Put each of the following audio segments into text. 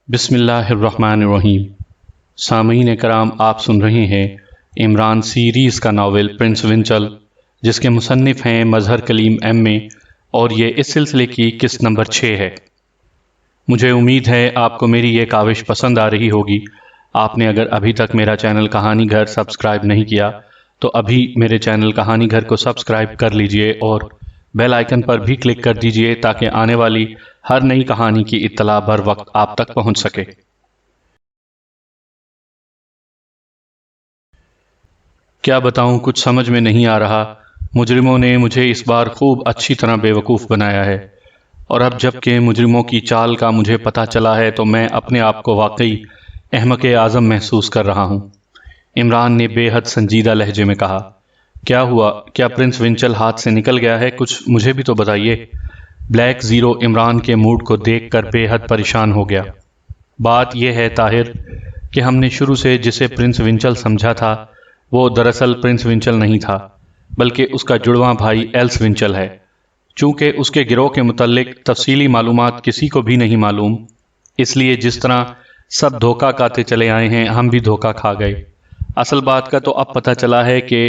بسم اللہ الرحمن الرحیم۔ سامعین کرام، آپ سن رہے ہیں عمران سیریز کا ناول پرنس ونچل، جس کے مصنف ہیں مظہر کلیم ایم اے، اور یہ اس سلسلے کی قسط نمبر 6 ہے۔ مجھے امید ہے آپ کو میری یہ کاوش پسند آ رہی ہوگی۔ آپ نے اگر ابھی تک میرا چینل کہانی گھر سبسکرائب نہیں کیا تو ابھی میرے چینل کہانی گھر کو سبسکرائب کر لیجئے اور بیل آئیکن پر بھی کلک کر دیجئے تاکہ آنے والی ہر نئی کہانی کی اطلاع بر وقت آپ تک پہنچ سکے۔ کیا بتاؤں، کچھ سمجھ میں نہیں آ رہا۔ مجرموں نے مجھے اس بار خوب اچھی طرح بے وقوف بنایا ہے، اور اب جب کہ مجرموں کی چال کا مجھے پتہ چلا ہے تو میں اپنے آپ کو واقعی احمق اعظم محسوس کر رہا ہوں۔ عمران نے بے حد سنجیدہ لہجے میں کہا، کیا ہوا؟ کیا پرنس ونچل ہاتھ سے نکل گیا ہے؟ کچھ مجھے بھی تو بتائیے۔ بلیک زیرو عمران کے موڈ کو دیکھ کر بے حد پریشان ہو گیا۔ بات یہ ہے طاہر کہ ہم نے شروع سے جسے پرنس ونچل سمجھا تھا وہ دراصل پرنس ونچل نہیں تھا، بلکہ اس کا جڑواں بھائی ایلس ونچل ہے۔ چونکہ اس کے گروہ کے متعلق تفصیلی معلومات کسی کو بھی نہیں معلوم، اس لیے جس طرح سب دھوکہ کھاتے چلے آئے ہیں ہم بھی دھوکہ کھا گئے۔ اصل بات کا تو اب پتہ چلا ہے کہ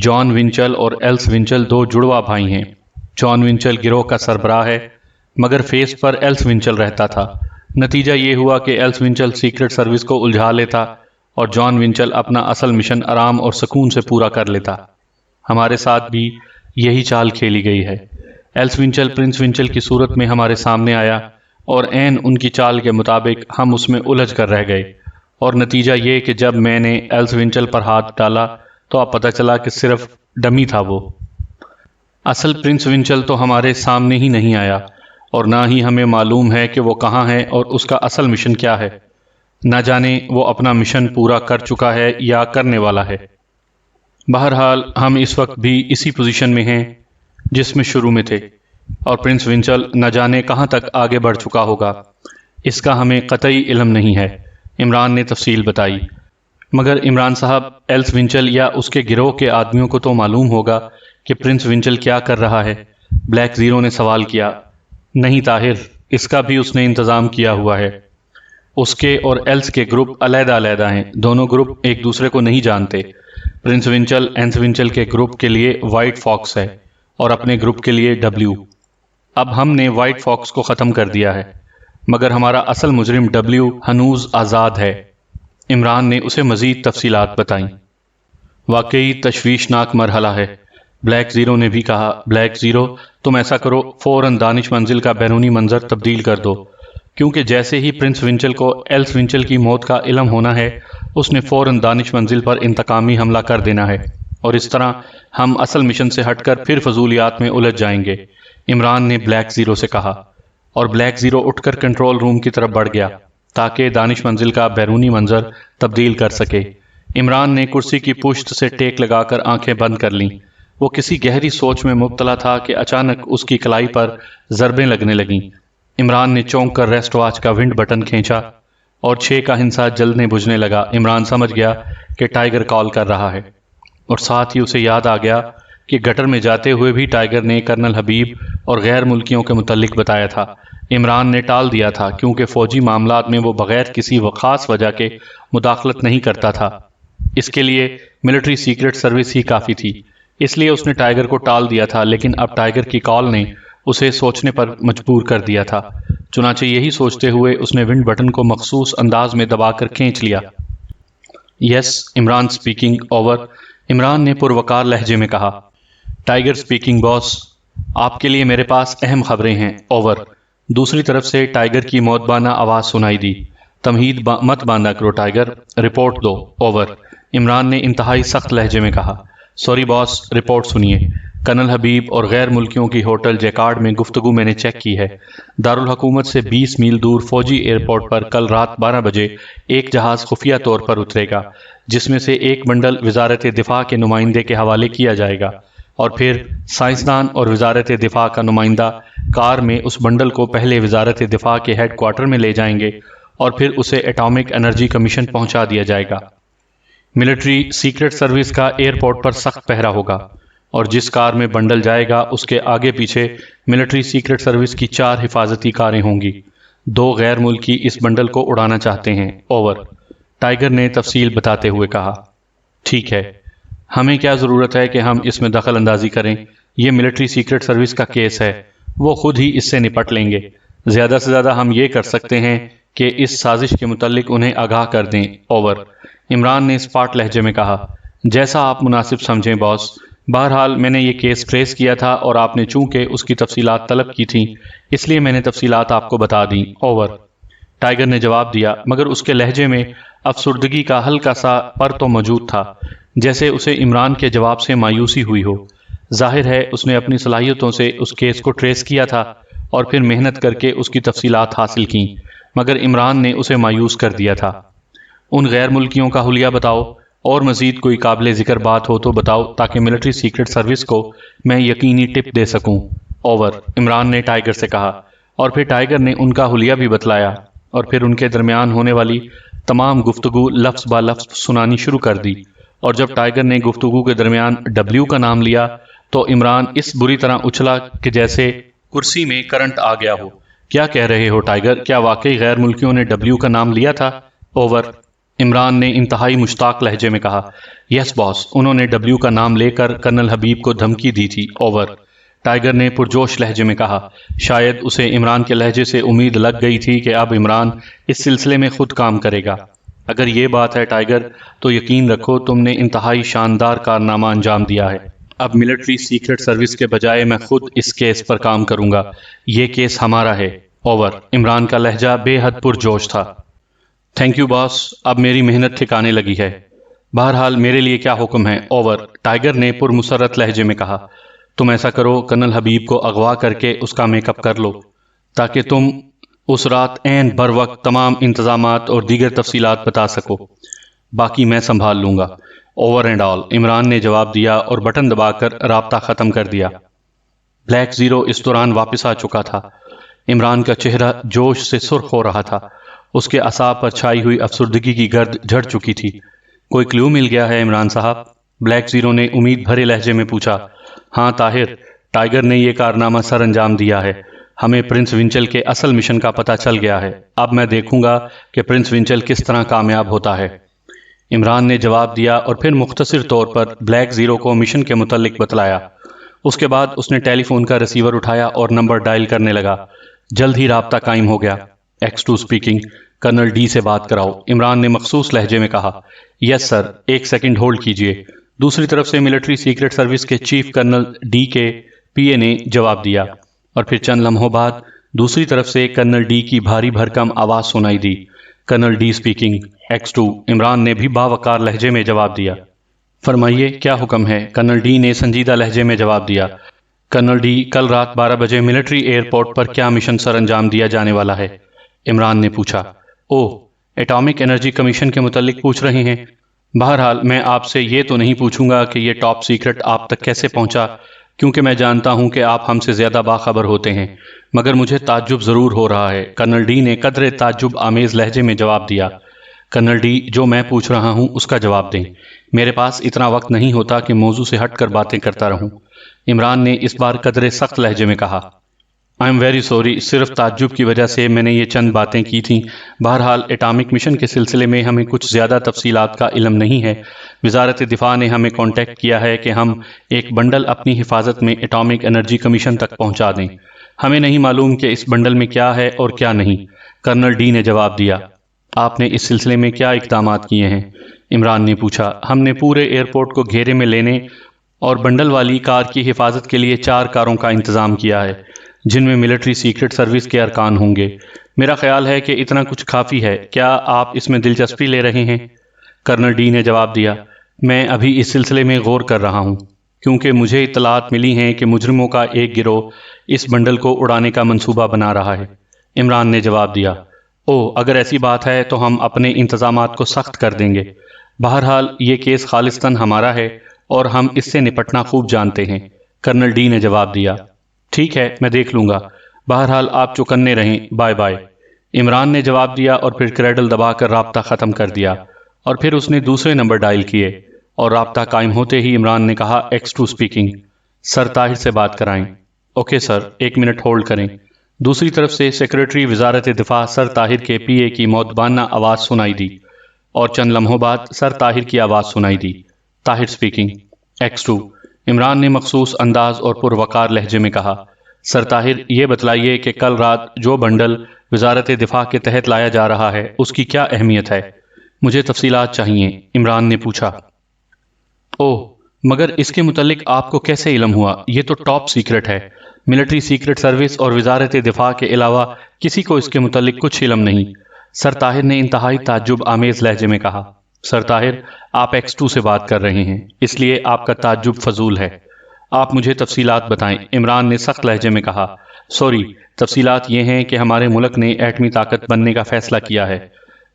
جان ونچل اور ایلس ونچل دو جڑواں بھائی ہیں۔ جان ونچل گروہ کا سربراہ ہے، مگر فیس پر ایلس ونچل رہتا تھا۔ نتیجہ یہ ہوا کہ ایلس ونچل سیکرٹ سروس کو الجھا لیتا اور جان ونچل اپنا اصل مشن آرام اور سکون سے پورا کر لیتا۔ ہمارے ساتھ بھی یہی چال کھیلی گئی ہے۔ ایلس ونچل پرنس ونچل کی صورت میں ہمارے سامنے آیا اور عین ان کی چال کے مطابق ہم اس میں الجھ کر رہ گئے، اور نتیجہ یہ کہ جب میں نے ایلس ونچل پر ہاتھ ڈالا تو اب پتہ چلا کہ صرف ڈمی تھا وہ۔ اصل پرنس ونچل تو ہمارے سامنے ہی نہیں آیا، اور نہ ہی ہمیں معلوم ہے کہ وہ کہاں ہے اور اس کا اصل مشن کیا ہے۔ نہ جانے وہ اپنا مشن پورا کر چکا ہے یا کرنے والا ہے۔ بہرحال ہم اس وقت بھی اسی پوزیشن میں ہیں جس میں شروع میں تھے، اور پرنس ونچل نہ جانے کہاں تک آگے بڑھ چکا ہوگا، اس کا ہمیں قطعی علم نہیں ہے۔ عمران نے تفصیل بتائی۔ مگر عمران صاحب، ایلس ونچل یا اس کے گروہ کے آدمیوں کو تو معلوم ہوگا کہ پرنس ونچل کیا کر رہا ہے؟ بلیک زیرو نے سوال کیا۔ نہیں طاہر، اس کا بھی اس نے انتظام کیا ہوا ہے۔ اس کے اور ایلس کے گروپ علیحدہ علیحدہ ہیں، دونوں گروپ ایک دوسرے کو نہیں جانتے۔ پرنس ونچل ایلس ونچل کے گروپ کے لیے وائٹ فاکس ہے اور اپنے گروپ کے لیے ڈبلیو۔ اب ہم نے وائٹ فاکس کو ختم کر دیا ہے، مگر ہمارا اصل مجرم ڈبلیو ہنوز آزاد ہے۔ عمران نے اسے مزید تفصیلات بتائیں۔ واقعی تشویشناک مرحلہ ہے، بلیک زیرو نے بھی کہا۔ بلیک زیرو، تم ایسا کرو، فوراً دانش منزل کا بیرونی منظر تبدیل کر دو، کیونکہ جیسے ہی پرنس ونچل کو ایلس ونچل کی موت کا علم ہونا ہے اس نے فوراً دانش منزل پر انتقامی حملہ کر دینا ہے، اور اس طرح ہم اصل مشن سے ہٹ کر پھر فضولیات میں الجھ جائیں گے۔ عمران نے بلیک زیرو سے کہا، اور بلیک زیرو اٹھ کر کنٹرول روم کی طرف بڑھ گیا تاکہ دانش منزل کا بیرونی منظر تبدیل کر سکے۔ عمران نے کرسی کی پشت سے ٹیک لگا کر آنکھیں بند کر لیں۔ وہ کسی گہری سوچ میں مبتلا تھا کہ اچانک اس کی کلائی پر ضربیں لگنے لگیں۔ عمران نے چونک کر ریسٹ واچ کا ونڈ بٹن کھینچا اور 6 کا ہنسا جلنے بجھنے لگا۔ عمران سمجھ گیا کہ ٹائیگر کال کر رہا ہے، اور ساتھ ہی اسے یاد آ گیا کہ گٹر میں جاتے ہوئے بھی ٹائیگر نے کرنل حبیب اور غیر ملکیوں کے متعلق بتایا تھا۔ عمران نے ٹال دیا تھا کیونکہ فوجی معاملات میں وہ بغیر کسی خاص وجہ کے مداخلت نہیں کرتا تھا۔ اس کے لیے ملٹری سیکرٹ سروس ہی کافی تھی، اس لیے اس نے ٹائیگر کو ٹال دیا تھا، لیکن اب ٹائیگر کی کال نے اسے سوچنے پر مجبور کر دیا تھا۔ چنانچہ یہی سوچتے ہوئے اس نے ونڈ بٹن کو مخصوص انداز میں دبا کر کھینچ لیا۔ یس عمران سپیکنگ، اوور، عمران نے پروقار لہجے میں کہا۔ ٹائیگر سپیکنگ باس، آپ کے لیے میرے پاس اہم خبریں ہیں، اوور۔ دوسری طرف سے ٹائیگر کی موتبانہ آواز سنائی دی۔ تمہید مت باندھا کرو ٹائیگر، رپورٹ دو، اوور۔ عمران نے انتہائی سخت لہجے میں کہا۔ سوری باس، رپورٹ سنیے۔ کرنل حبیب اور غیر ملکیوں کی ہوٹل جیکارڈ میں گفتگو میں نے چیک کی ہے۔ دارالحکومت سے 20 میل دور فوجی ایئرپورٹ پر کل رات 12 بجے ایک جہاز خفیہ طور پر اترے گا، جس میں سے ایک بنڈل وزارت دفاع کے نمائندے کے حوالے کیا جائے گا، اور پھر سائنسدان اور وزارت دفاع کا نمائندہ کار میں اس بنڈل کو پہلے وزارت دفاع کے ہیڈ کوارٹر میں لے جائیں گے، اور پھر اسے ایٹامک انرجی کمیشن پہنچا دیا جائے گا۔ ملٹری سیکرٹ سروس کا ایئرپورٹ پر سخت پہرا ہوگا، اور جس کار میں بنڈل جائے گا اس کے آگے پیچھے ملٹری سیکرٹ سروس کی 4 حفاظتی کاریں ہوں گی۔ 2 غیر ملکی اس بنڈل کو اڑانا چاہتے ہیں، اوور۔ ٹائیگر نے تفصیل بتاتے ہوئے کہا۔ ٹھیک ہے، ہمیں کیا ضرورت ہے کہ ہم اس میں دخل اندازی کریں؟ یہ ملٹری سیکرٹ سروس کا کیس ہے، وہ خود ہی اس سے نپٹ لیں گے۔ زیادہ سے زیادہ ہم یہ کر سکتے ہیں کہ اس سازش کے متعلق انہیں آگاہ کر دیں، اوور۔ عمران نے اسپاٹ لہجے میں کہا۔ جیسا آپ مناسب سمجھیں باس۔ بہرحال میں نے یہ کیس ٹریس کیا تھا اور آپ نے چونکہ اس کی تفصیلات طلب کی تھیں اس لیے میں نے تفصیلات آپ کو بتا دیں، اوور۔ ٹائیگر نے جواب دیا، مگر اس کے لہجے میں افسردگی کا ہلکا سا پر تو موجود تھا، جیسے اسے عمران کے جواب سے مایوسی ہوئی ہو۔ ظاہر ہے اس نے اپنی صلاحیتوں سے اس کیس کو ٹریس کیا تھا اور پھر محنت کر کے اس کی تفصیلات حاصل کیں، مگر عمران نے اسے مایوس کر دیا تھا۔ ان غیر ملکیوں کا حلیہ بتاؤ، اور مزید کوئی قابل ذکر بات ہو تو بتاؤ تاکہ ملٹری سیکرٹ سروس کو میں یقینی ٹپ دے سکوں، اوور۔ عمران نے ٹائیگر سے کہا، اور پھر ٹائیگر نے ان کا حلیہ بھی بتلایا اور پھر ان کے درمیان ہونے والی تمام گفتگو لفظ با لفظ سنانی شروع کر دی۔ اور جب ٹائیگر نے گفتگو کے درمیان ڈبلیو کا نام لیا تو عمران اس بری طرح اچھلا کہ جیسے کرسی میں کرنٹ آ گیا ہو۔ کیا کہہ رہے ہو ٹائیگر؟ کیا واقعی غیر ملکیوں نے ڈبلیو کا نام لیا تھا، اوور؟ عمران نے انتہائی مشتاق لہجے میں کہا۔ یس باس، انہوں نے ڈبلیو کا نام لے کر کرنل حبیب کو دھمکی دی تھی، اوور۔ ٹائیگر نے پرجوش لہجے میں کہا۔ شاید اسے عمران کے لہجے سے امید لگ گئی تھی کہ اب عمران اس سلسلے میں خود کام کرے گا۔ اگر یہ بات ہے ٹائیگر تو یقین رکھو تم نے انتہائی شاندار کارنامہ انجام دیا ہے۔ اب ملٹری سیکرٹ سروس کے بجائے میں خود اس کیس پر کام کروں گا۔ یہ کیس ہمارا ہے، اوور۔ عمران کا لہجہ بے حد پرجوش تھا۔ تھینک یو باس، اب میری محنت ٹھکانے لگی ہے۔ بہرحال میرے لیے کیا حکم ہے، اوور؟ ٹائیگر نے پرمسرت لہجے میں کہا۔ تم ایسا کرو، کرنل حبیب کو اغوا کر کے اس کا میک اپ کر لو تاکہ تم اس رات عین بر وقت تمام انتظامات اور دیگر تفصیلات بتا سکو۔ باقی میں سنبھال لوں گا، اوور اینڈ آل، عمران نے جواب دیا اور بٹن دبا کر رابطہ ختم کر دیا۔ بلیک زیرو اس دوران واپس آ چکا تھا۔ عمران کا چہرہ جوش سے سرخ ہو رہا تھا، اس کے اعصاب پر چھائی ہوئی افسردگی کی گرد جھڑ چکی تھی۔ کوئی کلیو مل گیا ہے عمران صاحب؟ بلیک زیرو نے امید بھرے لہجے میں پوچھا۔ ہاں طاہر، ٹائیگر نے یہ کارنامہ سر انجام دیا ہے۔ ہمیں پرنس ونچل کے اصل مشن کا پتہ چل گیا ہے۔ اب میں دیکھوں گا کہ پرنس ونچل کس طرح کامیاب ہوتا ہے، عمران نے جواب دیا اور پھر مختصر طور پر بلیک زیرو کو مشن کے متعلق بتلایا۔ اس کے بعد اس نے ٹیلی فون کا ریسیور اٹھایا اور نمبر ڈائل کرنے لگا۔ جلد ہی رابطہ قائم ہو گیا۔ X2 اسپیکنگ، کرنل ڈی سے بات کراؤ، عمران نے مخصوص لہجے میں کہا۔ یس سر، ایک سیکنڈ ہولڈ کیجئے۔ دوسری طرف سے ملٹری سیکرٹ سروس کے چیف کرنل ڈی کے پی اے نے جواب دیا، اور پھر چند لمحوں بعد دوسری طرف سے کرنل ڈی کی بھاری بھرکم آواز سنائی دی۔ Colonel D speaking, X2، Imran نے بھی باوقار لہجے میں جواب دیا۔ فرمائیے کیا حکم ہے، کرنل ڈی نے سنجیدہ لہجے میں جواب دیا۔ کرنل ڈی، کل رات 12 بجے ملٹری ایئرپورٹ پر کیا مشن سر انجام دیا جانے والا ہے، عمران نے پوچھا۔ اوہ، ایٹامک انرجی کمیشن کے متعلق پوچھ رہے ہیں؟ بہرحال میں آپ سے یہ تو نہیں پوچھوں گا کہ یہ ٹاپ سیکرٹ آپ تک کیسے پہنچا، کیونکہ میں جانتا ہوں کہ آپ ہم سے زیادہ باخبر ہوتے ہیں، مگر مجھے تعجب ضرور ہو رہا ہے، کرنل ڈی نے قدرے تعجب آمیز لہجے میں جواب دیا۔ کرنل ڈی، جو میں پوچھ رہا ہوں اس کا جواب دیں، میرے پاس اتنا وقت نہیں ہوتا کہ موضوع سے ہٹ کر باتیں کرتا رہوں، عمران نے اس بار قدرے سخت لہجے میں کہا۔ آئی ایم ویری سوری، صرف تعجب کی وجہ سے میں نے یہ چند باتیں کی تھیں۔ بہرحال ایٹامک مشن کے سلسلے میں ہمیں کچھ زیادہ تفصیلات کا علم نہیں ہے۔ وزارت دفاع نے ہمیں کانٹیکٹ کیا ہے کہ ہم ایک بنڈل اپنی حفاظت میں ایٹامک انرجی کمیشن تک پہنچا دیں۔ ہمیں نہیں معلوم کہ اس بنڈل میں کیا ہے اور کیا نہیں، کرنل ڈی نے جواب دیا۔ آپ نے اس سلسلے میں کیا اقدامات کیے ہیں، عمران نے پوچھا۔ ہم نے پورے ایئرپورٹ کو گھیرے میں لینے اور بنڈل والی کار کی حفاظت کے لیے 4 کاروں کا انتظام کیا ہے، جن میں ملٹری سیکرٹ سروس کے ارکان ہوں گے۔ میرا خیال ہے کہ اتنا کچھ کافی ہے، کیا آپ اس میں دلچسپی لے رہے ہیں؟ کرنل ڈی نے جواب دیا۔ میں ابھی اس سلسلے میں غور کر رہا ہوں، کیونکہ مجھے اطلاعات ملی ہیں کہ مجرموں کا ایک گروہ اس بنڈل کو اڑانے کا منصوبہ بنا رہا ہے، عمران نے جواب دیا۔ اوہ، اگر ایسی بات ہے تو ہم اپنے انتظامات کو سخت کر دیں گے۔ بہرحال یہ کیس خالصتاً ہمارا ہے اور ہم اس سے نپٹنا خوب جانتے ہیں، کرنل ڈی نے جواب دیا۔ ٹھیک ہے، میں دیکھ لوں گا، بہرحال آپ چوکنے رہیں، بائے بائے، عمران نے جواب دیا اور پھر کریڈل دبا کر رابطہ ختم کر دیا، اور پھر اس نے دوسرے نمبر ڈائل کیے اور رابطہ قائم ہوتے ہی عمران نے کہا، X2 اسپیکنگ، سر طاہر سے بات کرائیں۔ اوکے سر، 1 منٹ ہولڈ کریں۔ دوسری طرف سے سیکرٹری وزارت دفاع سر طاہر کے پی اے کی مؤدبانہ آواز سنائی دی اور چند لمحوں بعد سر طاہر کی آواز سنائی دی۔ طاہر سپیکنگ۔ X2 عمران نے مخصوص انداز اور پروقار لہجے میں کہا، سر طاہر یہ بتلائیے کہ کل رات جو بنڈل وزارت دفاع کے تحت لایا جا رہا ہے اس کی کیا اہمیت ہے؟ مجھے تفصیلات چاہیے، عمران نے پوچھا۔ اوہ، مگر اس کے متعلق آپ کو کیسے علم ہوا؟ یہ تو ٹاپ سیکرٹ ہے۔ ملٹری سیکرٹ سروس اور وزارت دفاع کے علاوہ کسی کو اس کے متعلق کچھ علم نہیں، سر طاہر نے انتہائی تعجب آمیز لہجے میں کہا۔ سر طاہر، آپ X2 سے بات کر رہے ہیں، اس لیے آپ کا تعجب فضول ہے۔ آپ مجھے تفصیلات بتائیں، عمران نے سخت لہجے میں کہا۔ سوری، تفصیلات یہ ہیں کہ ہمارے ملک نے ایٹمی طاقت بننے کا فیصلہ کیا ہے۔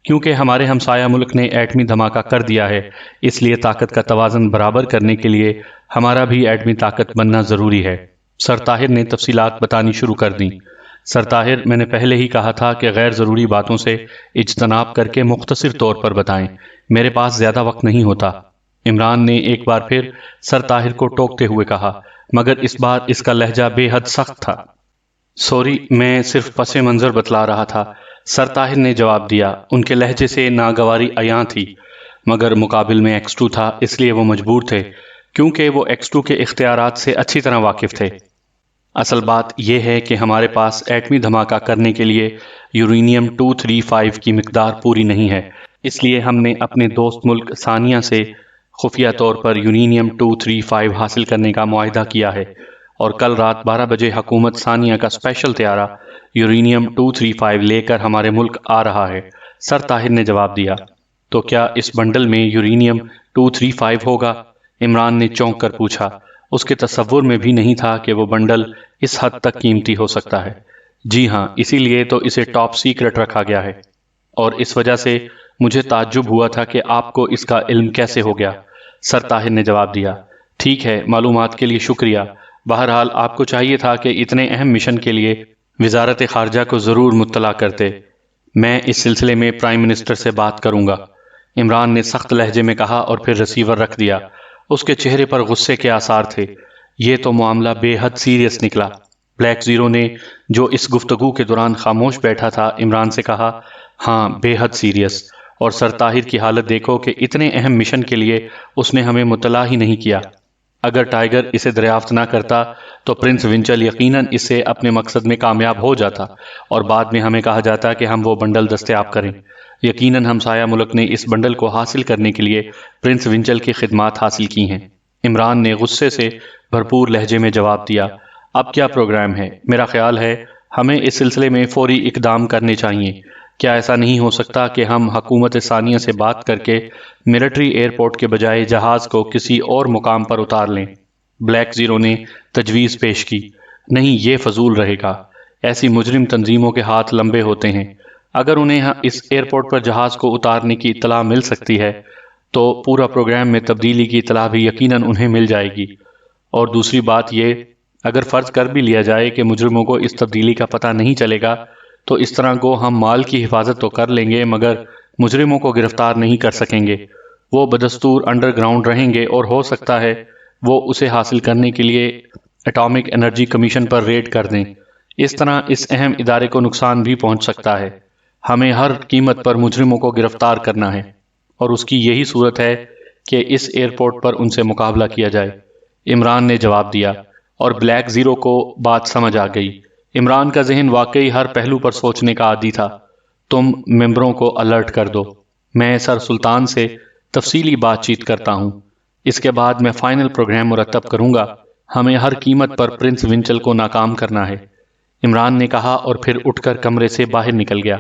کیونکہ ہمارے ہمسایہ ملک نے ایٹمی دھماکہ کر دیا ہے، اس لیے طاقت کا توازن برابر کرنے کے لیے ہمارا بھی ایٹمی طاقت بننا ضروری ہے۔ سر طاہر نے تفصیلات بتانی شروع کر دیں۔ سر طاہر، میں نے پہلے ہی کہا تھا کہ غیر ضروری باتوں سے اجتناب کر کے مختصر طور پر بتائیں، میرے پاس زیادہ وقت نہیں ہوتا۔ عمران نے ایک بار پھر سر طاہر کو ٹوکتے ہوئے کہا، مگر اس بار اس کا لہجہ بے حد سخت تھا۔ سوری، میں صرف پس منظر بتلا رہا تھا، سر طاہر نے جواب دیا۔ ان کے لہجے سے ناگواری عیاں تھی، مگر مقابل میں X2 تھا، اس لیے وہ مجبور تھے، کیونکہ وہ X2 کے اختیارات سے اچھی طرح واقف تھے۔ اصل بات یہ ہے کہ ہمارے پاس ایٹمی دھماکہ کرنے کے لیے یورینیم 235 کی مقدار پوری نہیں ہے، اس لیے ہم نے اپنے دوست ملک ثانیہ سے خفیہ طور پر یورینیم 235 حاصل کرنے کا معاہدہ کیا ہے، اور کل رات 12 بجے حکومت ثانیہ کا اسپیشل طیارہ یورینیم 235 لے کر ہمارے ملک آ رہا ہے، سر طاہر نے جواب دیا۔ تو کیا اس بنڈل میں یورینیم 235 ہوگا؟ عمران نے چونک کر پوچھا۔ اس کے تصور میں بھی نہیں تھا کہ وہ بنڈل اس حد تک قیمتی ہو سکتا ہے۔ جی ہاں، اسی لیے تو اسے ٹاپ سیکرٹ رکھا گیا ہے، اور اس وجہ سے مجھے تعجب ہوا تھا کہ آپ کو اس کا علم کیسے ہو گیا، سر طاہر نے جواب دیا۔ ٹھیک ہے، معلومات کے لیے شکریہ۔ بہرحال آپ کو چاہیے تھا کہ اتنے اہم مشن کے لیے وزارت خارجہ کو ضرور مطلع کرتے۔ میں اس سلسلے میں پرائم منسٹر سے بات کروں گا، عمران نے سخت لہجے میں کہا اور پھر ریسیور رکھ دیا۔ اس کے چہرے پر غصے کے آثار تھے۔ یہ تو معاملہ بے حد سیریس نکلا۔ بلیک زیرو نے، جو اس گفتگو کے دوران خاموش بیٹھا تھا، عمران سے کہا، ہاں، بے حد سیریس، اور سر طاہر کی حالت دیکھو کہ اتنے اہم مشن کے لیے اس نے ہمیں مطلع ہی نہیں کیا۔ اگر ٹائیگر اسے دریافت نہ کرتا تو پرنس ونچل یقیناً اس سے اپنے مقصد میں کامیاب ہو جاتا، اور بعد میں ہمیں کہا جاتا کہ ہم وہ بنڈل دستیاب کریں۔ یقیناً ہمسایہ ملک نے اس بنڈل کو حاصل کرنے کے لیے پرنس ونچل کی خدمات حاصل کی ہیں۔ عمران نے غصے سے بھرپور لہجے میں جواب دیا۔ اب کیا پروگرام ہے؟ میرا خیال ہے ہمیں اس سلسلے میں فوری اقدام کرنے چاہیے۔ کیا ایسا نہیں ہو سکتا کہ ہم حکومت ثانیہ سے بات کر کے ملٹری ایئرپورٹ کے بجائے جہاز کو کسی اور مقام پر اتار لیں؟ بلیک زیرو نے تجویز پیش کی۔ نہیں، یہ فضول رہے گا۔ ایسی مجرم تنظیموں کے ہاتھ لمبے ہوتے ہیں۔ اگر انہیں اس ایئرپورٹ پر جہاز کو اتارنے کی اطلاع مل سکتی ہے تو پورا پروگرام میں تبدیلی کی اطلاع بھی یقیناً انہیں مل جائے گی۔ اور دوسری بات یہ، اگر فرض کر بھی لیا جائے کہ مجرموں کو اس تبدیلی کا پتہ نہیں چلے گا تو اس طرح کو ہم مال کی حفاظت تو کر لیں گے مگر مجرموں کو گرفتار نہیں کر سکیں گے۔ وہ بدستور انڈر گراؤنڈ رہیں گے، اور ہو سکتا ہے وہ اسے حاصل کرنے کے لیے ایٹامک انرجی کمیشن پر ریڈ کر دیں۔ اس طرح اس اہم ادارے کو نقصان بھی پہنچ سکتا ہے۔ ہمیں ہر قیمت پر مجرموں کو گرفتار کرنا ہے، اور اس کی یہی صورت ہے کہ اس ایئرپورٹ پر ان سے مقابلہ کیا جائے، عمران نے جواب دیا، اور بلیک زیرو کو بات سمجھ آ گئی۔ عمران کا ذہن واقعی ہر پہلو پر سوچنے کا عادی تھا۔ تم ممبروں کو الرٹ کر دو، میں سر سلطان سے تفصیلی بات چیت کرتا ہوں، اس کے بعد میں فائنل پروگرام مرتب کروں گا۔ ہمیں ہر قیمت پر پرنس ونچل کو ناکام کرنا ہے، عمران نے کہا اور پھر اٹھ کر کمرے سے باہر نکل گیا۔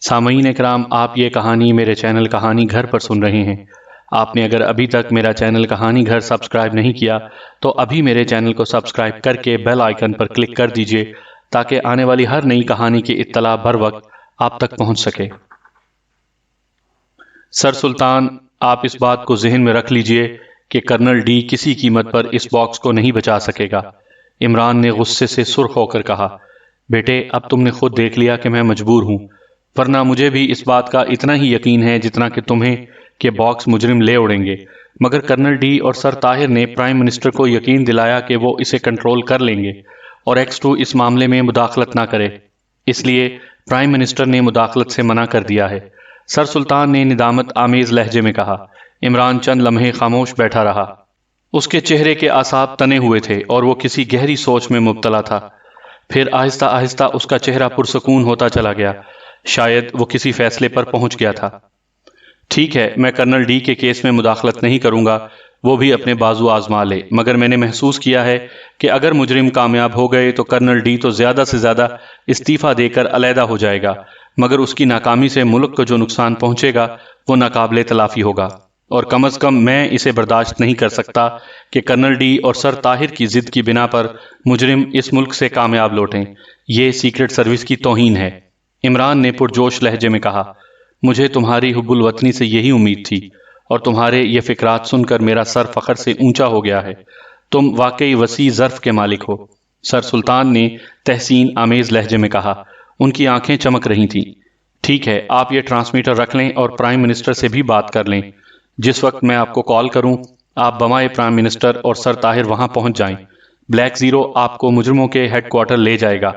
سامعین اکرام، آپ یہ کہانی میرے چینل کہانی گھر پر سن رہے ہیں۔ آپ نے اگر ابھی تک میرا چینل کہانی گھر سبسکرائب نہیں کیا تو ابھی میرے چینل کو سبسکرائب کر کے بیل آئیکن پر کلک کر دیجئے تاکہ آنے والی ہر نئی کہانی کی اطلاع بر وقت آپ تک پہنچ سکے۔ سر سلطان، آپ اس بات کو ذہن میں رکھ لیجئے کہ کرنل ڈی کسی قیمت پر اس باکس کو نہیں بچا سکے گا، عمران نے غصے سے سرخ ہو کر کہا۔ بیٹے، اب تم نے خود دیکھ لیا کہ میں مجبور ہوں، ورنہ مجھے بھی اس بات کا اتنا ہی یقین ہے جتنا کہ تمہیں کہ باکس مجرم لے اڑیں گے، مگر کرنل ڈی اور سر طاہر نے پرائم منسٹر کو یقین دلایا کہ وہ اسے کنٹرول کر لیں گے، اور X2 اس معاملے میں مداخلت نہ کرے، اس لیے پرائم منسٹر نے مداخلت سے منع کر دیا ہے۔ سر سلطان نے ندامت آمیز لہجے میں کہا۔ عمران چند لمحے خاموش بیٹھا رہا۔ اس کے چہرے کے اعصاب تنے ہوئے تھے اور وہ کسی گہری سوچ میں مبتلا تھا۔ پھر آہستہ آہستہ اس کا چہرہ پرسکون ہوتا چلا گیا، شاید وہ کسی فیصلے پر پہنچ گیا تھا۔ ٹھیک ہے، میں کرنل ڈی کے کیس میں مداخلت نہیں کروں گا، وہ بھی اپنے بازو آزما لے، مگر میں نے محسوس کیا ہے کہ اگر مجرم کامیاب ہو گئے تو کرنل ڈی تو زیادہ سے زیادہ استعفیٰ دے کر علیحدہ ہو جائے گا، مگر اس کی ناکامی سے ملک کو جو نقصان پہنچے گا وہ ناقابل تلافی ہوگا، اور کم از کم میں اسے برداشت نہیں کر سکتا کہ کرنل ڈی اور سر طاہر کی ضد کی بنا پر مجرم اس ملک سے کامیاب لوٹیں۔ یہ سیکرٹ سروس کی توہین ہے۔ عمران نے پرجوش لہجے میں کہا۔ مجھے تمہاری حب الوطنی سے یہی امید تھی، اور تمہارے یہ فقرات سن کر میرا سر فخر سے اونچا ہو گیا ہے۔ تم واقعی وسیع ظرف کے مالک ہو، سر سلطان نے تحسین آمیز لہجے میں کہا۔ ان کی آنکھیں چمک رہی تھیں۔ ٹھیک ہے، آپ یہ ٹرانسمیٹر رکھ لیں اور پرائم منسٹر سے بھی بات کر لیں۔ جس وقت میں آپ کو کال کروں، آپ بمائے پرائم منسٹر اور سر طاہر وہاں پہنچ جائیں۔ بلیک زیرو آپ کو مجرموں کے ہیڈ کوارٹر لے جائے گا،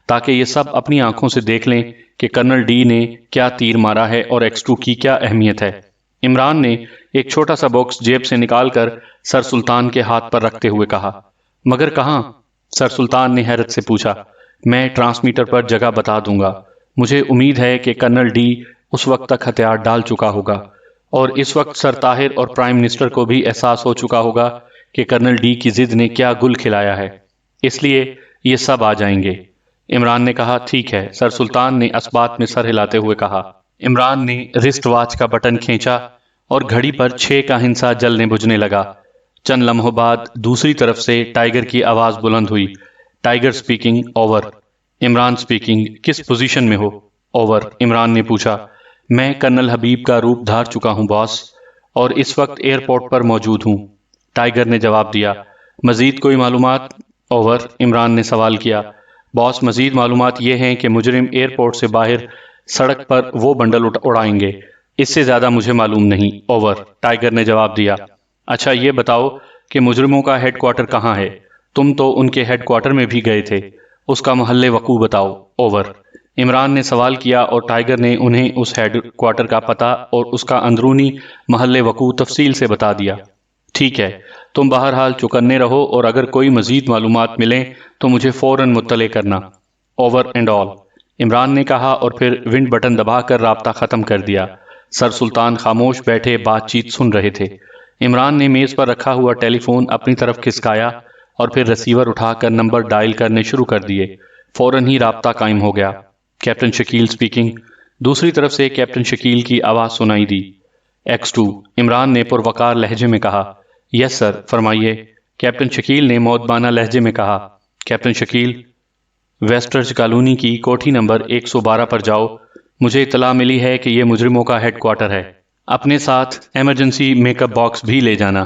تاکہ یہ سب اپنی آنکھوں سے دیکھ لیں کہ کرنل ڈی نے کیا تیر مارا ہے اور X2 کی کیا اہمیت ہے۔ عمران نے ایک چھوٹا سا باکس جیب سے نکال کر سر سلطان کے ہاتھ پر رکھتے ہوئے کہا۔ مگر کہاں؟ سر سلطان نے حیرت سے پوچھا۔ میں ٹرانسمیٹر پر جگہ بتا دوں گا۔ مجھے امید ہے کہ کرنل ڈی اس وقت تک ہتھیار ڈال چکا ہوگا، اور اس وقت سر طاہر اور پرائم منسٹر کو بھی احساس ہو چکا ہوگا کہ کرنل ڈی کی ضد نے کیا گل کھلایا ہے، اس لیے یہ سب آ جائیں گے۔ عمران نے کہا۔ ٹھیک ہے، سر سلطان نے اسبات میں سر ہلاتے ہوئے کہا۔ عمران نے رسٹ واچ کا بٹن کھینچا اور گھڑی پر 6 کا ہنسا جلنے بجھنے لگا۔ چند لمحوں بعد دوسری طرف سے ٹائیگر کی آواز بلند ہوئی۔ Tiger speaking, over. Imran speaking, کس پوزیشن میں ہو؟ اوور۔ عمران نے پوچھا۔ میں کرنل حبیب کا روپ دھار چکا ہوں باس، اور اس وقت ایئرپورٹ پر موجود ہوں، ٹائیگر نے جواب دیا۔ مزید کوئی معلومات؟ اوور۔ عمران نے سوال کیا۔ باس، مزید معلومات یہ ہیں کہ مجرم ایئرپورٹ سے باہر سڑک پر وہ بنڈل اڑائیں گے، اس سے زیادہ مجھے معلوم نہیں۔ اوور۔ ٹائیگر نے جواب دیا۔ اچھا یہ بتاؤ کہ مجرموں کا ہیڈ کوارٹر کہاں ہے؟ تم تو ان کے ہیڈ کوارٹر میں بھی گئے تھے، اس کا محل وقوع بتاؤ۔ اوور۔ عمران نے سوال کیا اور ٹائیگر نے انہیں اس ہیڈ کوارٹر کا پتہ اور اس کا اندرونی محل وقوع تفصیل سے بتا دیا۔ ٹھیک ہے، تم بہرحال چوکنے رہو، اور اگر کوئی مزید معلومات ملیں تو مجھے فوراً مطلع کرنا۔ اوور اینڈ آل، عمران نے کہا اور پھر ونڈ بٹن دبا کر رابطہ ختم کر دیا۔ سر سلطان خاموش بیٹھے بات چیت سن رہے تھے۔ عمران نے میز پر رکھا ہوا ٹیلی فون اپنی طرف کھسکایا اور پھر ریسیور اٹھا کر نمبر ڈائل کرنے شروع کر دیے۔ فوراً ہی رابطہ قائم ہو گیا۔ Captain Shakeel speaking. دوسری طرف سے کیپٹن شکیل کی آواز سنائی دی۔ X2، عمران نے پروقار لہجے میں کہا۔ یس سر، فرمائیے، کیپٹن شکیل نے مؤدبانہ لہجے میں کہا۔ کیپٹن شکیل، ویسٹرج کالونی کی کوٹھی نمبر 112 پر جاؤ، مجھے اطلاع ملی ہے کہ یہ مجرموں کا ہیڈ کوارٹر ہے۔ اپنے ساتھ ایمرجنسی میک اپ باکس بھی لے جانا۔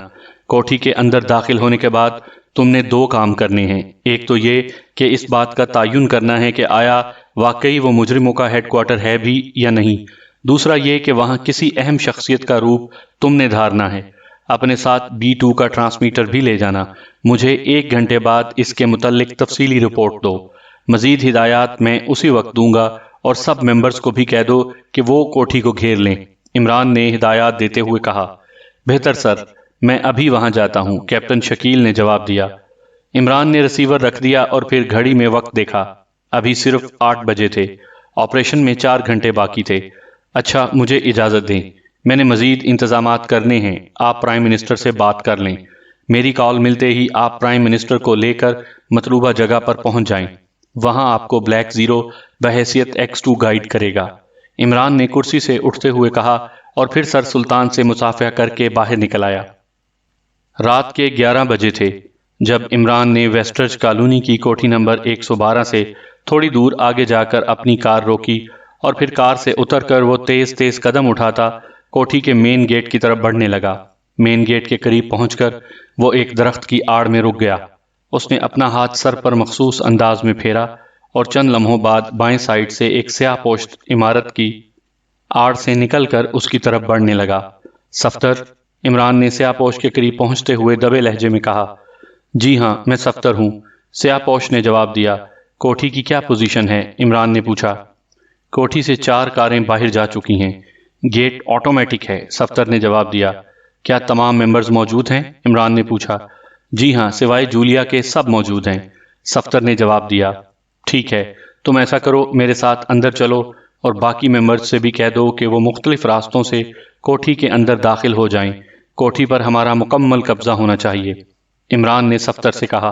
کوٹھی کے اندر داخل ہونے کے بعد تم نے 2 کام کرنے ہیں۔ ایک تو یہ کہ اس بات کا تعین کرنا ہے کہ آیا واقعی وہ مجرموں کا ہیڈ کوارٹر ہے بھی یا نہیں۔ دوسرا یہ کہ وہاں کسی اہم شخصیت کا روپ تم نے دھارنا ہے۔ اپنے ساتھ B2 کا ٹرانسمیٹر بھی لے جانا۔ مجھے 1 گھنٹے بعد اس کے متعلق تفصیلی رپورٹ دو۔ مزید ہدایات میں اسی وقت دوں گا، اور سب ممبرز کو بھی کہہ دو کہ وہ کوٹھی کو گھیر لیں۔ عمران نے ہدایات دیتے ہوئے کہا۔ بہتر سر، میں ابھی وہاں جاتا ہوں، کیپٹن شکیل نے جواب دیا۔ عمران نے ریسیور رکھ دیا اور پھر گھڑی میں وقت دیکھا۔ ابھی صرف 8 بجے تھے، آپریشن میں 4 گھنٹے باقی تھے۔ اچھا، مجھے اجازت دیں، میں نے مزید انتظامات کرنے ہیں، آپ پرائم منسٹر سے بات کر لیں۔ میری کال ملتے ہی آپ پرائم منسٹر کو لے کر مطلوبہ جگہ پر پہنچ جائیں، وہاں آپ کو بلیک زیرو بحیثیت X2 گائیڈ کرے گا۔ عمران نے کرسی سے اٹھتے ہوئے کہا اور پھر سر سلطان سے مصافحہ کر کے باہر نکل آیا۔ رات کے 11 بجے تھے جب عمران نے ویسٹرج کالونی کی کوٹھی نمبر 112 سے تھوڑی دور آگے جا کر اپنی کار روکی، اور پھر کار سے اتر کر وہ تیز تیز قدم اٹھاتا کوٹھی کے مین گیٹ کی طرف بڑھنے لگا۔ مین گیٹ کے قریب پہنچ کر وہ ایک درخت کی آڑ میں رک گیا۔ اس نے اپنا ہاتھ سر پر مخصوص انداز میں پھیرا اور چند لمحوں بعد بائیں سائڈ سے ایک سیاہ پوشت عمارت کی آڑ سے نکل کر اس کی طرف بڑھنے لگا۔ صفدر، عمران نے سیاہ پوش کے قریب پہنچتے ہوئے دبے لہجے میں کہا۔ جی ہاں، میں صفدر ہوں، سیاہ پوش نے جواب دیا۔ کوٹھی کی کیا پوزیشن ہے؟ عمران نے پوچھا۔ کوٹھی سے 4 کاریں باہر جا چکی ہیں، گیٹ آٹومیٹک ہے، صفدر نے جواب دیا۔ کیا تمام ممبرز موجود ہیں؟ عمران نے پوچھا۔ جی ہاں، سوائے جولیا کے سب موجود ہیں، صفدر نے جواب دیا۔ ٹھیک ہے، تم ایسا کرو، میرے ساتھ اندر چلو اور باقی ممبرز سے بھی کہہ دو کہ وہ مختلف راستوں سے کوٹھی کے اندر داخل ہو جائیں۔ کوٹھی پر ہمارا مکمل قبضہ ہونا چاہیے، عمران نے صفدر سے کہا،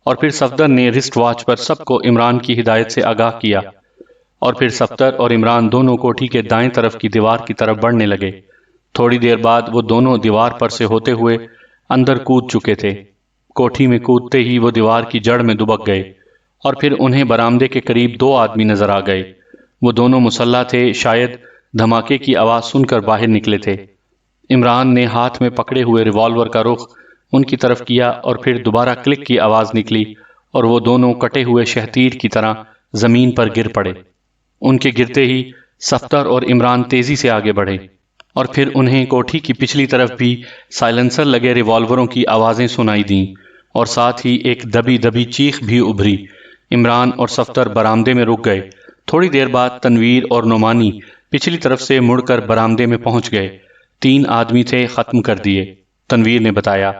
اور پھر صفدر نے رسٹ واچ پر سب کو عمران کی ہدایت سے آگاہ کیا، اور پھر صفدر اور عمران دونوں کوٹھی کے دائیں طرف کی دیوار کی طرف بڑھنے لگے۔ تھوڑی دیر بعد وہ دونوں دیوار پر سے ہوتے ہوئے اندر کود چکے تھے۔ کوٹھی میں کودتے ہی وہ دیوار کی جڑ میں دبک گئے، اور پھر انہیں برآمدے کے قریب 2 آدمی نظر آ گئے۔ وہ دونوں مسلح تھے، شاید دھماکے کی آواز سن کر باہر نکلے تھے۔ عمران نے ہاتھ میں پکڑے ہوئے ریوالور کا رخ ان کی طرف کیا، اور پھر دوبارہ کلک کی آواز نکلی اور وہ دونوں کٹے ہوئے شہتیر کی طرح زمین پر گر پڑے۔ ان کے گرتے ہی صفدر اور عمران تیزی سے آگے بڑھے، اور پھر انہیں کوٹھی کی پچھلی طرف بھی سائلنسر لگے ریوالوروں کی آوازیں سنائی دیں، اور ساتھ ہی ایک دبی دبی چیخ بھی ابھری۔ عمران اور صفدر برآمدے میں رک گئے۔ تھوڑی دیر بعد تنویر اور نعمانی پچھلی طرف سے مڑ کر برآمدے میں پہنچ گئے۔ 3 آدمی تھے، ختم کر دیے، تنویر نے بتایا،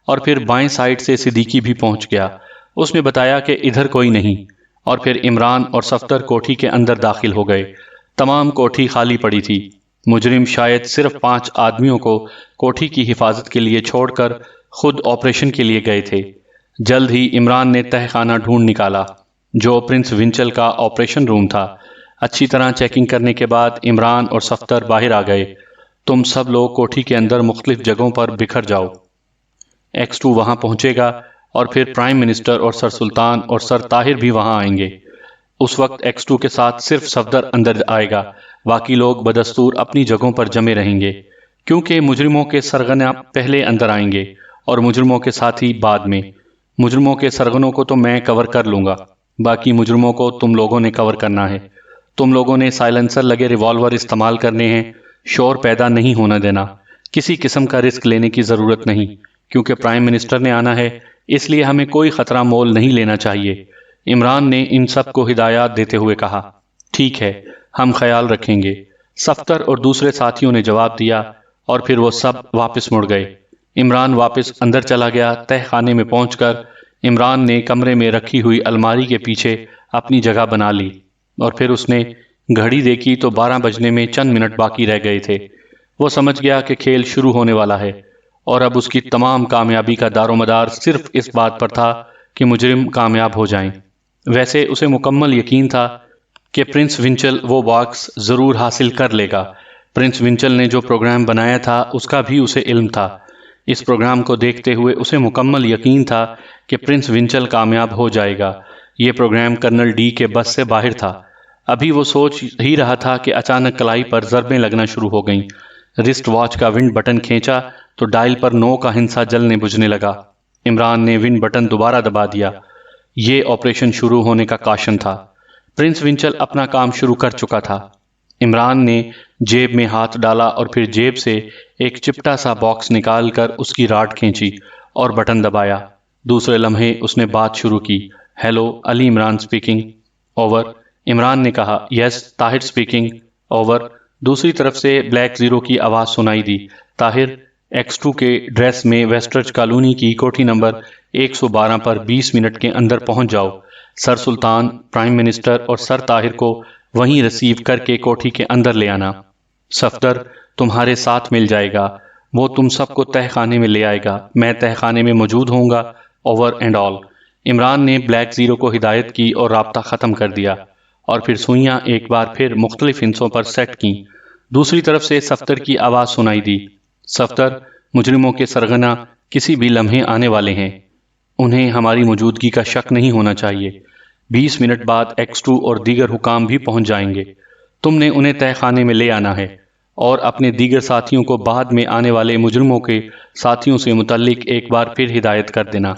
اور پھر بائیں سائڈ سے صدیقی بھی پہنچ گیا، اس نے بتایا کہ ادھر کوئی نہیں، اور پھر عمران اور صفدر کوٹھی کے اندر داخل ہو گئے۔ تمام کوٹھی خالی پڑی تھی۔ مجرم شاید صرف 5 آدمیوں کو کوٹھی کی حفاظت کے لیے چھوڑ کر خود آپریشن کے لیے گئے تھے۔ جلد ہی عمران نے تہہ خانہ ڈھونڈ نکالا، جو پرنس ونچل کا آپریشن روم تھا۔ اچھی طرح چیکنگ کرنے کے بعد عمران اور صفدر باہر آ گئے۔ تم سب لوگ کوٹھی کے اندر مختلف جگہوں پر بکھر جاؤ، X2 وہاں پہنچے گا، اور پھر پرائم منسٹر اور سر سلطان اور سر طاہر بھی وہاں آئیں گے۔ اس وقت X2 کے ساتھ صرف صفدر اندر آئے گا، باقی لوگ بدستور اپنی جگہوں پر جمے رہیں گے، کیونکہ مجرموں کے سرغنہ پہلے اندر آئیں گے اور مجرموں کے ساتھی بعد میں۔ مجرموں کے سرغنوں کو تو میں کور کر لوں گا، باقی مجرموں کو تم لوگوں نے کور کرنا ہے۔ تم لوگوں نے سائلنسر لگے ریوالور استعمال کرنے ہیں، شور پیدا نہیں ہونا دینا، کسی قسم کا رسک لینے کی ضرورت نہیں، کیونکہ پرائم منسٹر نے آنا ہے، اس لیے ہمیں کوئی خطرہ مول نہیں لینا چاہیے۔ عمران نے ان سب کو ہدایات دیتے ہوئے کہا۔ ٹھیک ہے، ہم خیال رکھیں گے، صفدر اور دوسرے ساتھیوں نے جواب دیا، اور پھر وہ سب واپس مڑ گئے۔ عمران واپس اندر چلا گیا۔ تہہ خانے میں پہنچ کر عمران نے کمرے میں رکھی ہوئی الماری کے پیچھے اپنی جگہ بنا لی، اور پھر اس نے گھڑی دیکھی تو 12 بجنے میں چند منٹ باقی رہ گئے تھے۔ وہ سمجھ گیا کہ کھیل شروع ہونے والا ہے، اور اب اس کی تمام کامیابی کا دار و مدار صرف اس بات پر تھا کہ مجرم کامیاب ہو جائیں۔ ویسے اسے مکمل یقین تھا کہ پرنس ونچل وہ باکس ضرور حاصل کر لے گا۔ پرنس ونچل نے جو پروگرام بنایا تھا اس کا بھی اسے علم تھا۔ اس پروگرام کو دیکھتے ہوئے اسے مکمل یقین تھا کہ پرنس ونچل کامیاب ہو جائے گا۔ یہ پروگرام کرنل ڈی کے بس سے باہر تھا۔ ابھی وہ سوچ ہی رہا تھا کہ اچانک کلائی پر ضربیں لگنا شروع ہو گئیں۔ رسٹ واچ کا ونڈ بٹن کھینچا تو ڈائل پر 9 کا ہنسا جلنے بجھنے لگا۔ عمران نے ونڈ بٹن دوبارہ دبا دیا۔ یہ آپریشن شروع ہونے کا کاشن تھا۔ پرنس ونچل اپنا کام شروع کر چکا تھا۔ عمران نے جیب میں ہاتھ ڈالا اور پھر جیب سے ایک چپٹا سا باکس نکال کر اس کی راڈ کھینچی اور بٹن دبایا۔ دوسرے لمحے اس نے بات شروع کی۔ Hello, Ali Imran speaking, over. Imran نے کہا، یس طاہر سپیکنگ، اوور۔ دوسری طرف سے بلیک زیرو کی آواز سنائی دی۔ طاہر، X2 کے ڈریس میں ویسٹرچ کالونی کی کوٹھی نمبر 112 پر 20 منٹ کے اندر پہنچ جاؤ۔ سر سلطان، پرائم منسٹر اور سر طاہر کو وہیں ریسیو کر کے کوٹھی کے اندر لے آنا۔ صفدر تمہارے ساتھ مل جائے گا، وہ تم سب کو تہہ خانے میں لے آئے گا، میں تہہ خانے میں موجود ہوں گا، اوور اینڈ آل۔ عمران نے بلیک زیرو کو ہدایت کی اور رابطہ ختم کر دیا، اور پھر سوئیاں ایک بار پھر مختلف ہنسوں پر سیٹ کیں۔ دوسری طرف سے صفدر کی آواز سنائی دی۔ صفدر، مجرموں کے سرغنہ کسی بھی لمحے آنے والے ہیں، انہیں ہماری موجودگی کا شک نہیں ہونا چاہیے۔ 20 منٹ بعد X2 اور دیگر حکام بھی پہنچ جائیں گے۔ تم نے انہیں تہہ خانے میں لے آنا ہے، اور اپنے دیگر ساتھیوں کو بعد میں آنے والے مجرموں کے ساتھیوں سے متعلق ایک بار پھر ہدایت کر دینا،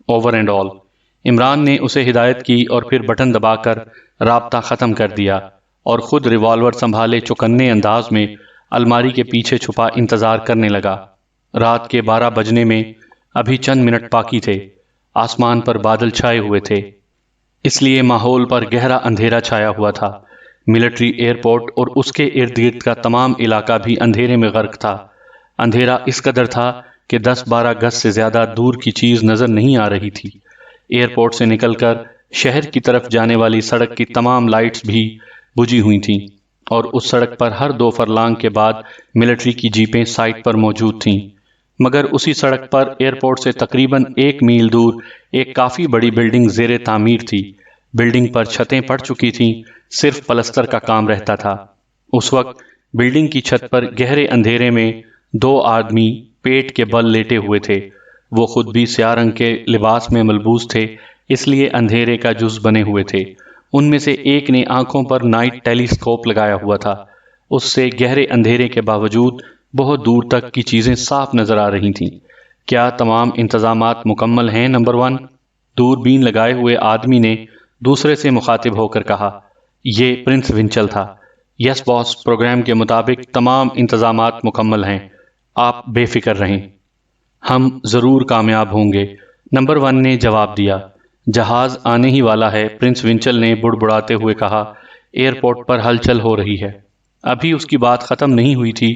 اوور اینڈ آل۔ عمران نے اسے ہدایت کی اور پھر بٹن دبا کر رابطہ ختم کر دیا، اور خود ریوالور سنبھالے چوکنے انداز میں الماری کے پیچھے چھپا انتظار کرنے لگا۔ رات کے 12 بجنے میں ابھی چند منٹ باقی تھے، آسمان پر بادل چھائے ہوئے تھے، اس لیے ماحول پر گہرا اندھیرا چھایا ہوا تھا۔ ملٹری ایئرپورٹ اور اس کے ارد گرد کا تمام علاقہ بھی اندھیرے میں غرق تھا۔ اندھیرا اس قدر تھا کہ 10-12 گز سے زیادہ دور کی چیز نظر نہیں آ رہی تھی۔ ایئرپورٹ سے نکل کر شہر کی طرف جانے والی سڑک کی تمام لائٹس بھی بجھی ہوئی تھیں، اور اس سڑک پر ہر 2 فرلانگ کے بعد ملٹری کی جیپیں سائٹ پر موجود تھیں۔ مگر اسی سڑک پر ایئرپورٹ سے تقریباً 1 میل دور ایک کافی بڑی بلڈنگ زیر تعمیر تھی۔ بلڈنگ پر چھتیں پڑ چکی تھیں، صرف پلستر کا کام رہتا تھا۔ اس وقت بلڈنگ کی چھت پر گہرے اندھیرے میں 2 آدمی پیٹ کے بل لیٹے ہوئے تھے۔ وہ خود بھی سیاہ رنگ کے لباس میں ملبوس تھے، اس لیے اندھیرے کا جز بنے ہوئے تھے۔ ان میں سے ایک نے آنکھوں پر نائٹ ٹیلی اسکوپ لگایا ہوا تھا۔ اس سے گہرے اندھیرے کے باوجود بہت دور تک کی چیزیں صاف نظر آ رہی تھیں۔ کیا تمام انتظامات مکمل ہیں نمبر 1؟ دوربین لگائے ہوئے آدمی نے دوسرے سے مخاطب ہو کر کہا۔ یہ پرنس ونچل تھا۔ یس باس، پروگرام کے مطابق تمام انتظامات مکمل ہیں، آپ بے فکر رہیں، ہم ضرور کامیاب ہوں گے، نمبر 1 نے جواب دیا۔ جہاز آنے ہی والا ہے، پرنس ونچل نے بڑبڑاتے ہوئے کہا۔ ایئرپورٹ پر ہلچل ہو رہی ہے۔ ابھی اس کی بات ختم نہیں ہوئی تھی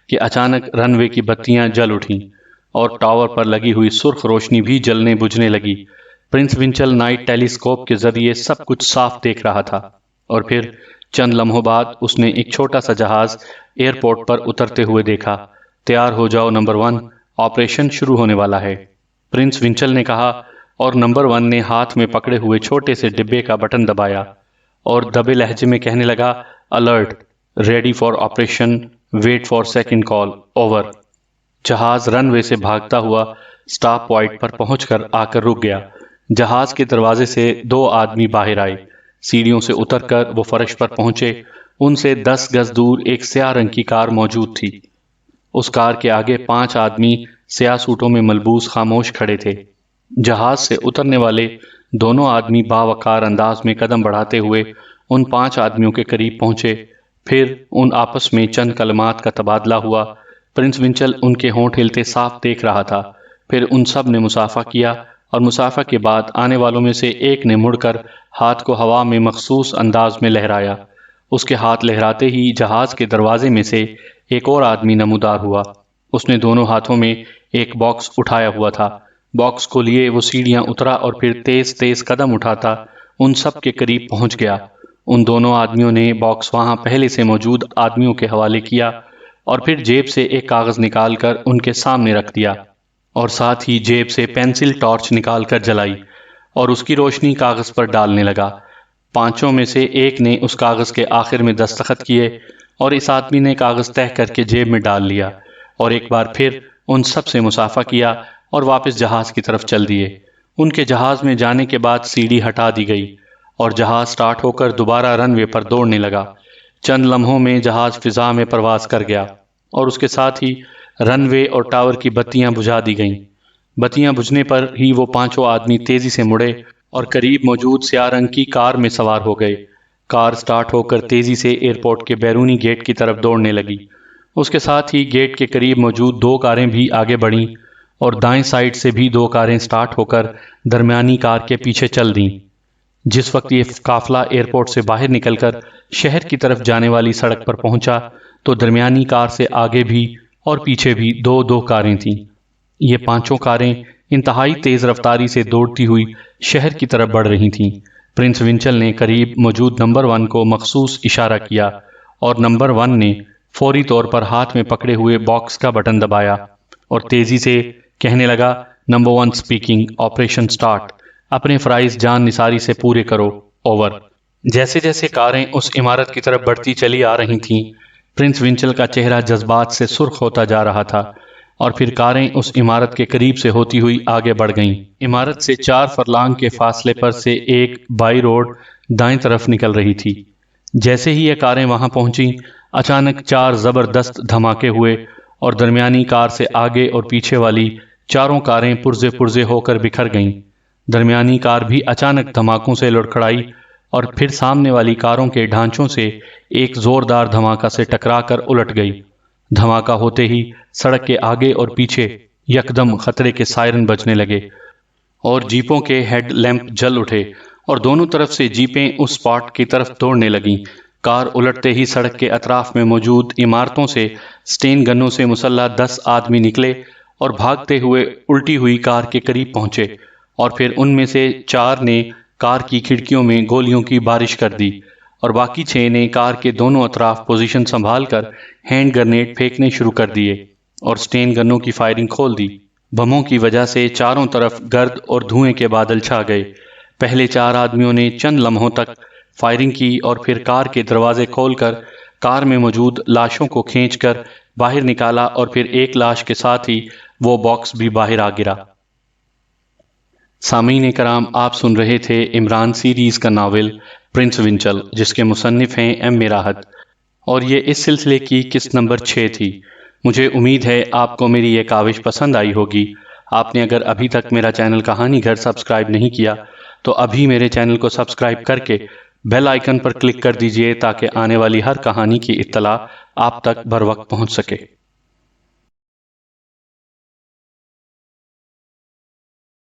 کہ اچانک رن وے کی بتیاں جل اٹھیں اور ٹاور پر لگی ہوئی سرخ روشنی بھی جلنے بجھنے لگی۔ پرنس ونچل نائٹ ٹیلی اسکوپ کے ذریعے سب کچھ صاف دیکھ رہا تھا، اور پھر چند لمحوں بعد اس نے ایک چھوٹا سا جہاز ایئرپورٹ پر اترتے ہوئے دیکھا۔ تیار ہو جاؤ نمبر 1، آپریشن شروع ہونے والا ہے، پرنس ونچل نے کہا، اور نمبر 1 نے ہاتھ میں پکڑے ہوئے چھوٹے سے ڈبے کا بٹن دبایا اور دبے لہجے میں کہنے لگا، alert, ready for operation, wait for second call, over. جہاز رن وے سے بھاگتا ہوا سٹاپ پوائنٹ پر پہنچ کر آ کر رک گیا۔ جہاز کے دروازے سے 2 آدمی باہر آئے۔ سیڑھیوں سے اتر کر وہ فرش پر پہنچے۔ ان سے 10 گز دور ایک سیاہ رنگ کی کار موجود تھی۔ اس کار کے آگے 5 آدمی سیاہ سوٹوں میں ملبوس خاموش کھڑے تھے۔ جہاز سے اترنے والے دونوں آدمی باوقار انداز میں قدم بڑھاتے ہوئے ان 5 آدمیوں کے قریب پہنچے۔ پھر ان آپس میں چند کلمات کا تبادلہ ہوا۔ پرنس ونچل ان کے ہونٹ ہلتے صاف دیکھ رہا تھا۔ پھر ان سب نے مصافحہ کیا، اور مصافحہ کے بعد آنے والوں میں سے ایک نے مڑ کر ہاتھ کو ہوا میں مخصوص انداز میں لہرایا۔ اس کے ہاتھ لہراتے ہی جہاز کے دروازے میں سے ایک اور آدمی نمودار ہوا۔ اس نے دونوں ہاتھوں میں ایک باکس اٹھایا ہوا تھا۔ باکس کو لیے وہ سیڑھیاں اترا اور پھر تیز تیز قدم اٹھاتا ان سب کے قریب پہنچ گیا۔ ان دونوں آدمیوں نے باکس وہاں پہلے سے موجود آدمیوں کے حوالے کیا، اور پھر جیب سے ایک کاغذ نکال کر ان کے سامنے رکھ دیا، اور ساتھ ہی جیب سے پینسل ٹارچ نکال کر جلائی اور اس کی روشنی کاغذ پر ڈالنے لگا۔ 5 میں سے ایک نے اس کاغذ کے آخر میں دستخط کیے، اور اس آدمی نے کاغذ تہہ کر کے جیب میں ڈال لیا، اور ایک بار پھر ان سب سے مصافحہ کیا اور واپس جہاز کی طرف چل دیے۔ ان کے جہاز میں جانے کے بعد سیڑھی ہٹا دی گئی اور جہاز سٹارٹ ہو کر دوبارہ رن وے پر دوڑنے لگا۔ چند لمحوں میں جہاز فضا میں پرواز کر گیا، اور اس کے ساتھ ہی رن وے اور ٹاور کی بتیاں بجھا دی گئیں۔ بتیاں بجھنے پر ہی وہ 5 آدمی تیزی سے مڑے اور قریب موجود سیاہ رنگ کی کار میں سوار ہو گئے۔ کار سٹارٹ ہو کر تیزی سے ایئرپورٹ کے بیرونی گیٹ کی طرف دوڑنے لگی۔ اس کے ساتھ ہی گیٹ کے قریب موجود 2 کاریں بھی آگے بڑھیں، اور دائیں سائڈ سے بھی 2 کاریں سٹارٹ ہو کر درمیانی کار کے پیچھے چل دیں۔ جس وقت یہ قافلہ ایئرپورٹ سے باہر نکل کر شہر کی طرف جانے والی سڑک پر پہنچا تو درمیانی کار سے آگے بھی اور پیچھے بھی 2 کاریں تھیں۔ یہ 5 کاریں انتہائی تیز رفتاری سے دوڑتی ہوئی شہر کی طرف بڑھ رہی تھیں۔ پرنس ونچل نے قریب موجود نمبر 1 کو مخصوص اشارہ کیا، اور نمبر 1 نے فوری طور پر ہاتھ میں پکڑے ہوئے باکس کا بٹن دبایا اور تیزی سے کہنے لگا، نمبر 1 اسپیکنگ، آپریشن سٹارٹ، اپنے فرائض جان نثاری سے پورے کرو، اوور۔ جیسے جیسے کاریں اس عمارت کی طرف بڑھتی چلی آ رہی تھیں، پرنس ونچل کا چہرہ جذبات سے سرخ ہوتا جا رہا تھا، اور پھر کاریں اس عمارت کے قریب سے ہوتی ہوئی آگے بڑھ گئیں۔ عمارت سے 4 فرلانگ کے فاصلے پر سے ایک بائی روڈ دائیں طرف نکل رہی تھی۔ جیسے ہی یہ کاریں وہاں پہنچیں، اچانک 4 زبردست دھماکے ہوئے، اور درمیانی کار سے آگے اور پیچھے والی 4 کاریں پرزے پرزے ہو کر بکھر گئیں۔ درمیانی کار بھی اچانک دھماکوں سے لڑکھڑائی، اور پھر سامنے والی کاروں کے ڈھانچوں سے ایک زوردار دھماکہ سے ٹکرا کر الٹ گئی۔ دھماکہ ہوتے ہی سڑک کے آگے اور پیچھے یکدم خطرے کے سائرن بجنے لگے، اور جیپوں کے ہیڈ لیمپ جل اٹھے اور دونوں طرف سے جیپیں اس سپاٹ کی طرف دوڑنے لگیں۔ کار الٹتے ہی سڑک کے اطراف میں موجود عمارتوں سے سٹین گنوں سے مسلح 10 آدمی نکلے اور بھاگتے ہوئے الٹی ہوئی کار کے قریب پہنچے، اور پھر ان میں سے 4 نے کار کی کھڑکیوں میں گولیوں کی بارش کر دی اور باقی 6 نے کار کے دونوں اطراف پوزیشن سنبھال کر ہینڈ گرنیڈ پھینکنے شروع کر دیے اور سٹین گنوں کی فائرنگ کھول دی۔ بموں کی وجہ سے چاروں طرف گرد اور دھوئیں کے بادل چھا گئے۔ پہلے 4 آدمیوں نے چند لمحوں تک فائرنگ کی اور پھر کار کے دروازے کھول کر کار میں موجود لاشوں کو کھینچ کر باہر نکالا، اور پھر ایک لاش کے ساتھ ہی وہ باکس بھی باہر آ گرا۔ سامعین کرام، آپ سن رہے تھے عمران سیریز کا ناول پرنس ونچل، جس کے مصنف ہیں ایم راحت، اور یہ اس سلسلے کی قسط نمبر 6 تھی۔ مجھے امید ہے آپ کو میری یہ کاوش پسند آئی ہوگی۔ آپ نے اگر ابھی تک میرا چینل کہانی گھر سبسکرائب نہیں کیا تو ابھی میرے چینل کو سبسکرائب کر کے بیل آئیکن پر کلک کر دیجئے تاکہ آنے والی ہر کہانی کی اطلاع آپ تک بر وقت پہنچ سکے۔